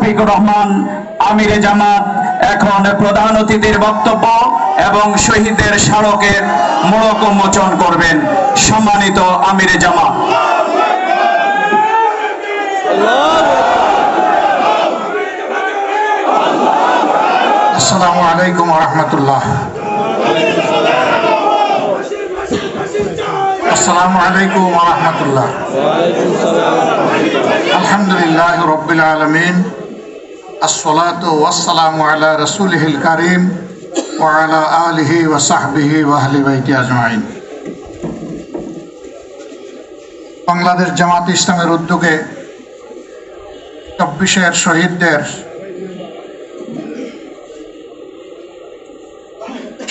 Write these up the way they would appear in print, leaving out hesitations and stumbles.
রফিকুর রহমান আমিরে জামাত এখন প্রধান অতিথির বক্তব্য এবং শহীদের স্মারকের মোড়ক উন্মোচন করবেন। সম্মানিত আমিরে জামাত। আসসালামু আলাইকুম ওয়া রাহমাতুল্লাহ। আসসালামু আলাইকুম ওয়া রাহমাতুল্লাহ। আলহামদুলিল্লাহি রাব্বিল আলামিন, আসসালাতু ওয়াসসালামু আলা রাসূলিহিল কারীম ওয়া আলা আলিহি ওয়া সাহবিহি ওয়া আহলি বাইতি আজমাইন। বাংলাদেশ জামাত ইসলামের উদ্যোগে ২৪-এর শহীদদের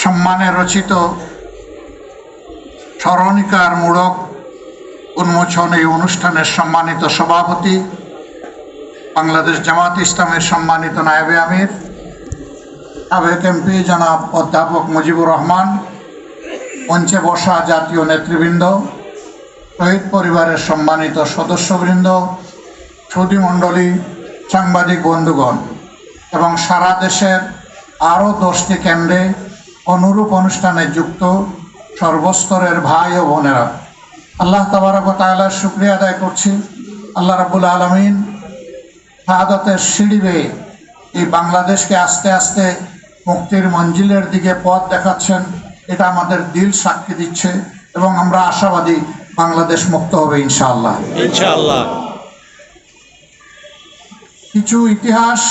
সম্মানে রচিত স্মরণিকার মূলক উন্মোচন এই অনুষ্ঠানের সম্মানিত সভাপতি, বাংলাদেশ জামাত ইসলামের সম্মানিত নায়েবে আমির, সাবেক এমপি জনাব অধ্যাপক মুজিবুর রহমান, মঞ্চে বসা জাতীয় নেতৃবৃন্দ, শহীদ পরিবারের সম্মানিত সদস্যবৃন্দ, সুধীমণ্ডলী, সাংবাদিক বন্ধুগণ এবং সারা দেশের আরও 10টি কেন্দ্রে অনুরূপ অনুষ্ঠানে যুক্ত সর্বস্তরের ভাই ও বোনেরা, আল্লাহ তাবারক ওয়া তাআলার শুকরিয়া আদায় করছি। আল্লাহ রাব্বুল আলামিন শাহাদাতের সিঁড়ি বেয়ে এই বাংলাদেশকে আস্তে আস্তে মুক্তির মঞ্জিলের দিকে পথ দেখাচ্ছেন, এটা আমাদের দিল সাক্ষী দিচ্ছে এবং আমরা আশাবাদী বাংলাদেশ মুক্ত হবে ইনশাআল্লাহ। কিছু ইতিহাস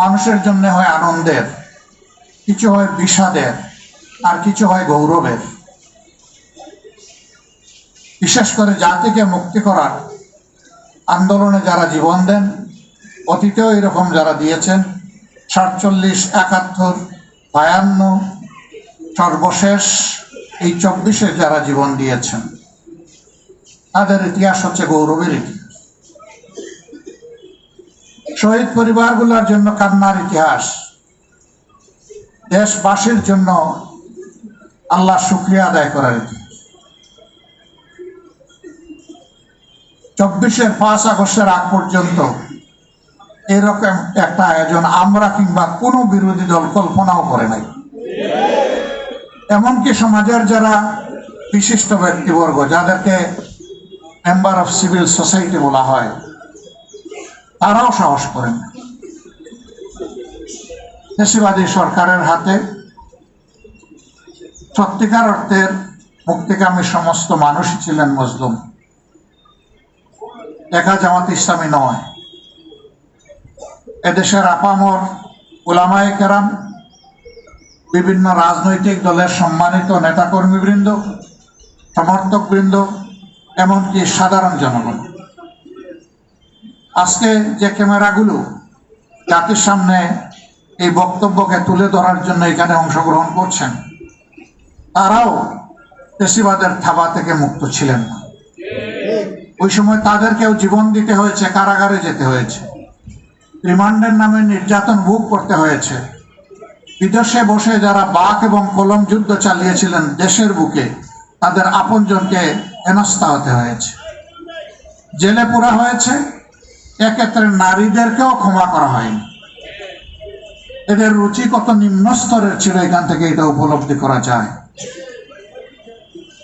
মানুষের জন্য হয় আনন্দের, কিছু হয় বিষাদের, আর কিছু হয় গৌরবের। বিশেষ করে জাতিকে মুক্তি করার আন্দোলনে যারা জীবন দেন, অতীতেও এরকম যারা দিয়েছেন, 47, 71, 52, সর্বশেষ এই 24-এ যারা জীবন দিয়েছেন, তাদের ইতিহাস হচ্ছে গৌরবের ইতিহাস। শহীদ পরিবারগুলোর জন্য কান্নার ইতিহাস, দেশবাসীর জন্য আল্লাহ শুকরিয়া আদায় করার ইতিহাস। 24-এর 5 আগস্টের আগ পর্যন্ত এরকম একটা আয়োজন আমরা কিংবা কোনো বিরোধী দল কল্পনাও করে নাই। এমনকি সমাজের যারা বিশিষ্ট ব্যক্তিবর্গ, যাদেরকে মেম্বার অফ সিভিল সোসাইটি বলা হয়, তারাও সাহস করেন। ফ্যাসিবাদী সরকারের হাতে সত্যিকার অর্থের মুক্তিকামী সমস্ত মানুষই ছিলেন মজলুম, একা জামাত ইসলামী নয়। এদেশের আপামর উলামায়ে কেরাম, বিভিন্ন রাজনৈতিক দলের সম্মানিত নেতাকর্মীবৃন্দ, সমর্থকবৃন্দ, এমনকি সাধারণ জনগণ। আজকে যে ক্যামেরাগুলো জাতির সামনে এই বক্তব্যকে তুলে ধরার জন্য এখানে অংশগ্রহণ করছেন, তারাও ফ্যাসিবাদের থাবা থেকে মুক্ত ছিলেন না। ওই সময় তাদেরকেও জীবন দিতে হয়েছে, কারাগারে যেতে হয়েছে, রিমান্ডের নামে নির্যাতন ভোগ করতে হয়েছে। বিদেশে বসে যারা বাক এবং কলম যুদ্ধ চালিয়েছিলেন দেশের বুকে, তাদের আপনজনকে হেনস্থা হতে হয়েছে, জেলে পোড়া হয়েছে। এক্ষেত্রে নারীদেরকেও ক্ষমা করা হয়নি। এদের রুচি কত নিম্ন স্তরের ছিল, এখান থেকে এটা উপলব্ধি করা যায়।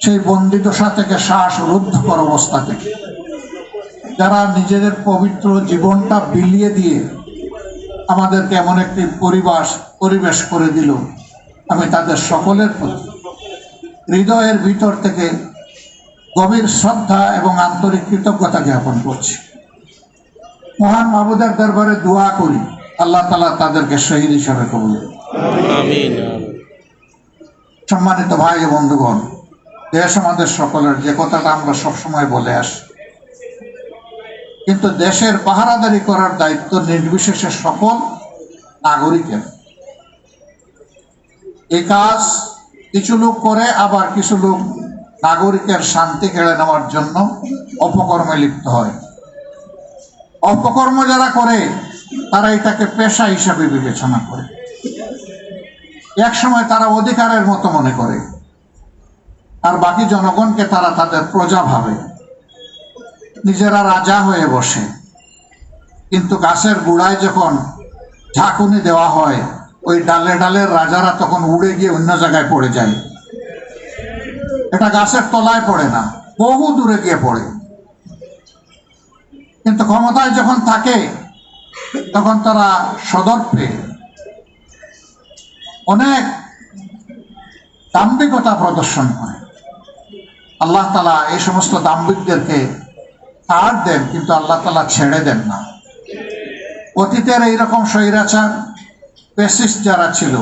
সেই বন্দিদশা থেকে শ্বাসরুদ্ধকর অবস্থা থেকে যারা নিজেদের পবিত্র জীবনটা বিলিয়ে দিয়ে আমাদেরকে এমন একটি পরিবেশ করে দিল, আমি তাদের সকলের প্রতি হৃদয়ের ভিতর থেকে গভীর শ্রদ্ধা এবং আন্তরিক কৃতজ্ঞতা জ্ঞাপন করছি। মহান মাহবুদের দরবারে দোয়া করি, আল্লাহ তাআলা তাদেরকে শহীদ হিসাবে কবুল করুন। সম্মানিত ভাই ও বন্ধুগণ, দেশ আমাদের সকলের, যে কথাটা আমরা সবসময় বলে আসি, কিন্তু দেশের পাহারাদারি করার দায়িত্ব নির্বিশেষে সকল নাগরিকের। এই কাজ কিছু লোক করে, আবার কিছু লোক নাগরিকের শান্তি কেড়ে নেওয়ার জন্য অপকর্মে লিপ্ত হয়। অপকর্ম যারা করে তারা এটাকে পেশা হিসাবে বিবেচনা করে, এক সময় তারা অধিকারের মতো মনে করে, আর বাকি জনগণকে তারা তাদের প্রজা ভাবে, নিজেরা রাজা হয়ে বসে। কিন্তু গাছের গোড়ায় যখন ঝাঁকুনি দেওয়া হয় ওই ডালে ডালের রাজারা তখন উড়ে গিয়ে অন্য জায়গায় পড়ে যায়। এটা গাছের তলায় পড়ে না, বহু দূরে গিয়ে পড়ে। কিন্তু ক্ষমতায় যখন থাকে তখন তারা সদর্পে অনেক দাম্ভিকতা প্রদর্শন করে। আল্লাহ তাআলা এই সমস্ত দাম্ভিকদেরকে ছাড় দেন, কিন্তু আল্লাহ তাআলা ছেড়ে দেন না। অতীতের এইরকম স্বৈরাচার ফ্যাসিস্ট যারা ছিল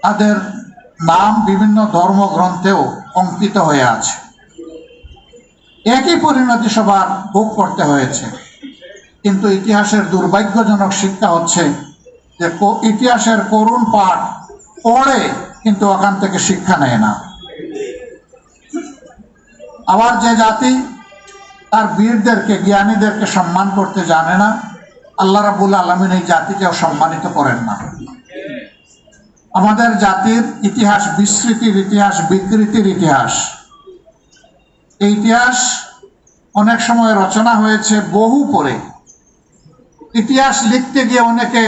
তাদের নাম বিভিন্ন ধর্মগ্রন্থেও অঙ্কিত হয়ে আছে। একই পরিণতি সবার ভোগ করতে হয়েছে। কিন্তু ইতিহাসের দুর্ভাগ্যজনক শিক্ষা হচ্ছে যে ইতিহাসের করুণ পাঠ পড়ে কিন্তু ওখান থেকে শিক্ষা নেয় না। আবার যে জাতি তার বীরদেরকে, জ্ঞানীদেরকে সম্মান করতে জানে না, আল্লাহ রাব্বুল আলামিন এই জাতিকেও সম্মানিত করেন না। আমাদের জাতির ইতিহাস বিস্মৃতির ইতিহাস, বিকৃতির ইতিহাস। এই ইতিহাস অনেক সময় রচনা হয়েছে বহু পরে। ইতিহাস লিখতে গিয়ে অনেকে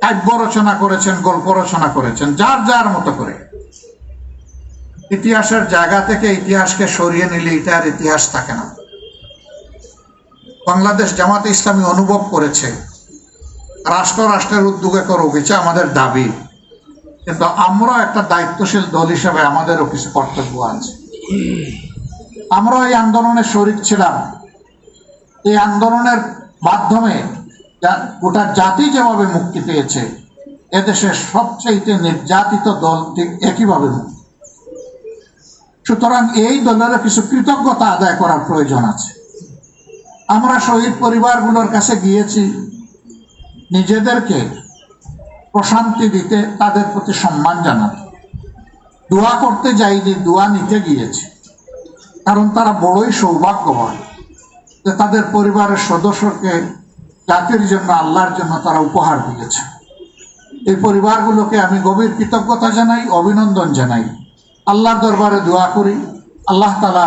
কাব্য রচনা করেছেন, গল্প রচনা করেছেন, যার যার মতো করে। ইতিহাসের জায়গা থেকে ইতিহাসকে সরিয়ে নিলে এটা আর ইতিহাস থাকে না। বাংলাদেশ জামাতে ইসলামী অনুভব করেছে রাষ্ট্রের উদ্যোগে করুক, এটা আমাদের দাবি, কিন্তু আমরা একটা দায়িত্বশীল দল হিসেবে আমাদেরও কিছু কর্তব্য আছে। আমরা এই আন্দোলনে শরিক ছিলাম। এই আন্দোলনের মাধ্যমে গোটা জাতি যেভাবে মুক্তি পেয়েছে, এদেশের সবচেয়ে নির্যাতিত দল ঠিক একইভাবে মুক্তি। সুতরাং এই দলের কিছু কৃতজ্ঞতা আদায় করার প্রয়োজন আছে। আমরা শহীদ পরিবারগুলোর কাছে গিয়েছি নিজেদেরকে প্রশান্তি দিতে, তাদের প্রতি সম্মান জানাতে। দোয়া করতে যাইনি, দোয়া নিতে গিয়েছি। কারণ তারা বড়ই সৌভাগ্যবান যে তাদের পরিবারের সদস্যকে জাতির জন্য, আল্লাহর জন্য তারা উপহার দিয়েছে। এই পরিবারগুলোকে আমি গভীর কৃতজ্ঞতা জানাই, অভিনন্দন জানাই। আল্লাহর দরবারে দোয়া করি আল্লাহ তাআলা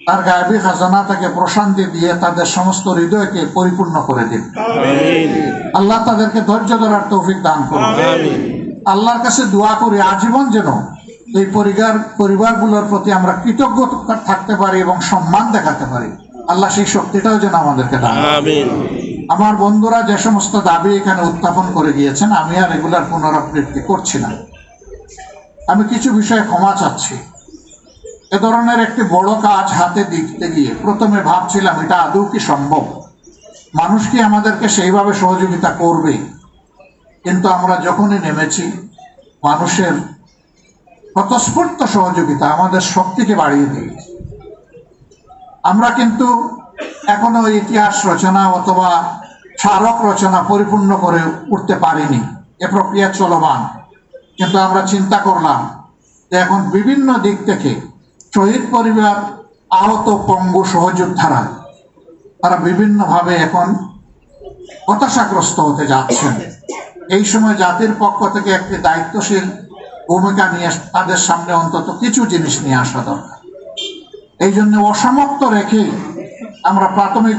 তার গায়বী খাজানা থেকে প্রশান্তি দিয়ে তাদের সমস্ত হৃদয়কে পরিপূর্ণ করে দিন। আল্লাহ তাদেরকে ধৈর্য ধরার তৌফিক দান করুন। আল্লাহর কাছে দোয়া করি আজীবন যেন এই পরিবারগুলোর প্রতি আমরা কৃতজ্ঞ থাকতে পারি এবং সম্মান দেখাতে পারি। আল্লাহ সেই শক্তিটাও যেন আমাদেরকে দান করেন। আমার বন্ধুরা যে সমস্ত দাবি এখানে উত্থাপন করে গিয়েছেন, আমি আর এগুলার পুনরাবৃত্তি করছি না। আমি কিছু বিষয়ে ক্ষমা চাচ্ছি। এ ধরনের একটি বড় কাজ হাতে দিতে গিয়ে প্রথমে ভাবছিলাম এটা আদৌ কি সম্ভব, মানুষ কি আমাদেরকে সেইভাবে সহযোগিতা করবে। কিন্তু আমরা যখনই নেমেছি, মানুষের স্বতঃস্ফূর্ত সহযোগিতা আমাদের শক্তিকে বাড়িয়ে দিয়েছে। আমরা কিন্তু এখনো ইতিহাস রচনা অথবা স্মারক রচনা পরিপূর্ণ করে উঠতে পারিনি, এ প্রক্রিয়া চলমান। কিন্তু আমরা চিন্তা করলাম যে এখন বিভিন্ন দিক থেকে শহীদ পরিবার, আহত পঙ্গু সহযোদ্ধারা তারা বিভিন্নভাবে এখন হতাশাগ্রস্ত হতে যাচ্ছেন। এই সময় জাতির পক্ষ থেকে একটি দায়িত্বশীল ভূমিকা নিয়ে তাদের সামনে অন্তত কিছু জিনিস নিয়ে আসা দরকার। এই জন্য অসমাপ্ত রেখে আমরা প্রাথমিক